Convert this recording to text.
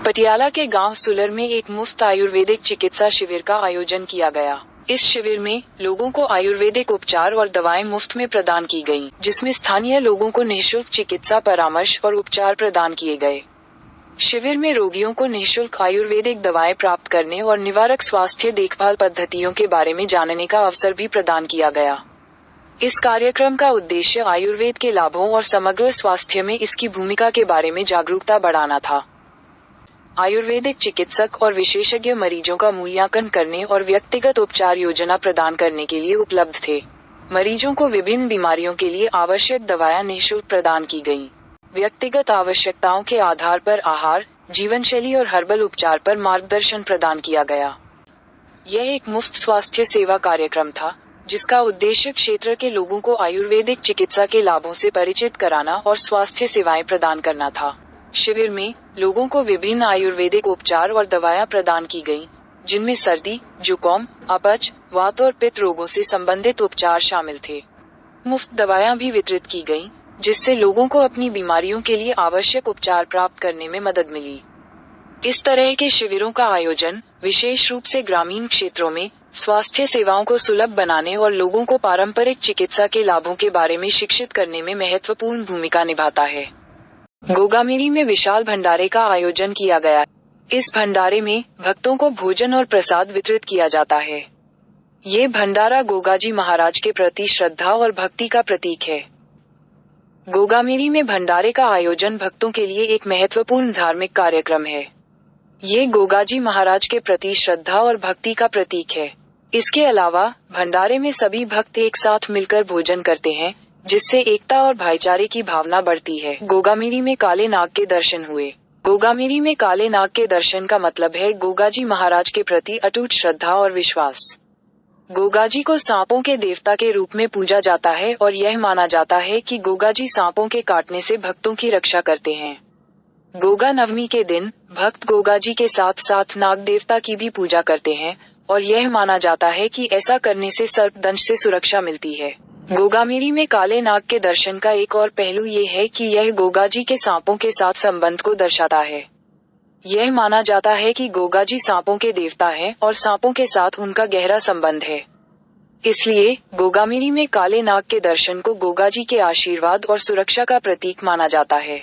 पटियाला के गांव सुलर में एक मुफ्त आयुर्वेदिक चिकित्सा शिविर का आयोजन किया गया। इस शिविर में लोगों को आयुर्वेदिक उपचार और दवाएं मुफ्त में प्रदान की गईं, जिसमें स्थानीय लोगों को निःशुल्क चिकित्सा परामर्श और उपचार प्रदान किए गए। शिविर में रोगियों को निःशुल्क आयुर्वेदिक दवाएं प्राप्त करने और निवारक स्वास्थ्य देखभाल पद्धतियों के बारे में जानने का अवसर भी प्रदान किया गया। इस कार्यक्रम का उद्देश्य आयुर्वेद के लाभों और समग्र स्वास्थ्य में इसकी भूमिका के बारे में जागरूकता बढ़ाना था। आयुर्वेदिक चिकित्सक और विशेषज्ञ मरीजों का मूल्यांकन करने और व्यक्तिगत उपचार योजना प्रदान करने के लिए उपलब्ध थे। मरीजों को विभिन्न बीमारियों के लिए आवश्यक दवाएं निःशुल्क प्रदान की गईं। व्यक्तिगत आवश्यकताओं के आधार पर आहार, जीवनशैली और हर्बल उपचार पर मार्गदर्शन प्रदान किया गया। यह एक मुफ्त स्वास्थ्य सेवा कार्यक्रम था, जिसका उद्देश्य क्षेत्र के लोगों को आयुर्वेदिक चिकित्सा के लाभों से परिचित कराना और स्वास्थ्य सेवाएं प्रदान करना था। शिविर में लोगों को विभिन्न आयुर्वेदिक उपचार और दवाएं प्रदान की गईं, जिनमें सर्दी, जुकाम, अपच, वात और पित्त रोगों से संबंधित उपचार शामिल थे। मुफ्त दवाएं भी वितरित की गईं, जिससे लोगों को अपनी बीमारियों के लिए आवश्यक उपचार प्राप्त करने में मदद मिली। इस तरह के शिविरों का आयोजन विशेष रूप से ग्रामीण क्षेत्रों में स्वास्थ्य सेवाओं को सुलभ बनाने और लोगों को पारंपरिक चिकित्सा के लाभों के बारे में शिक्षित करने में महत्वपूर्ण भूमिका निभाता है। गोगामेरी में विशाल भंडारे का आयोजन किया गया। इस भंडारे में भक्तों को भोजन और प्रसाद वितरित किया जाता है। ये भंडारा गोगाजी महाराज के प्रति श्रद्धा और भक्ति का प्रतीक है। गोगामेरी में भंडारे का आयोजन भक्तों के लिए एक महत्वपूर्ण धार्मिक कार्यक्रम है। ये गोगाजी महाराज के प्रति श्रद्धा और भक्ति का प्रतीक है। इसके अलावा भंडारे में सभी भक्त एक साथ मिलकर भोजन करते हैं, जिससे एकता और भाईचारे की भावना बढ़ती है। गोगामेरी में काले नाग के दर्शन हुए। गोगामेरी में काले नाग के दर्शन का मतलब है गोगाजी महाराज के प्रति अटूट श्रद्धा और विश्वास। गोगाजी को सांपों के देवता के रूप में पूजा जाता है और यह माना जाता है कि गोगाजी सांपों के काटने से भक्तों की रक्षा करते हैं। गोगा नवमी के दिन भक्त गोगाजी के साथ साथ नाग देवता की भी पूजा करते हैं और यह माना जाता है कि ऐसा करने से सर्पदंश से सुरक्षा मिलती है। गोगामेरी में काले नाग के दर्शन का एक और पहलू ये है कि यह गोगाजी के सांपों के साथ संबंध को दर्शाता है। यह माना जाता है कि गोगाजी सांपों के देवता हैं और सांपों के साथ उनका गहरा संबंध है। इसलिए गोगामेरी में काले नाग के दर्शन को गोगाजी के आशीर्वाद और सुरक्षा का प्रतीक माना जाता है।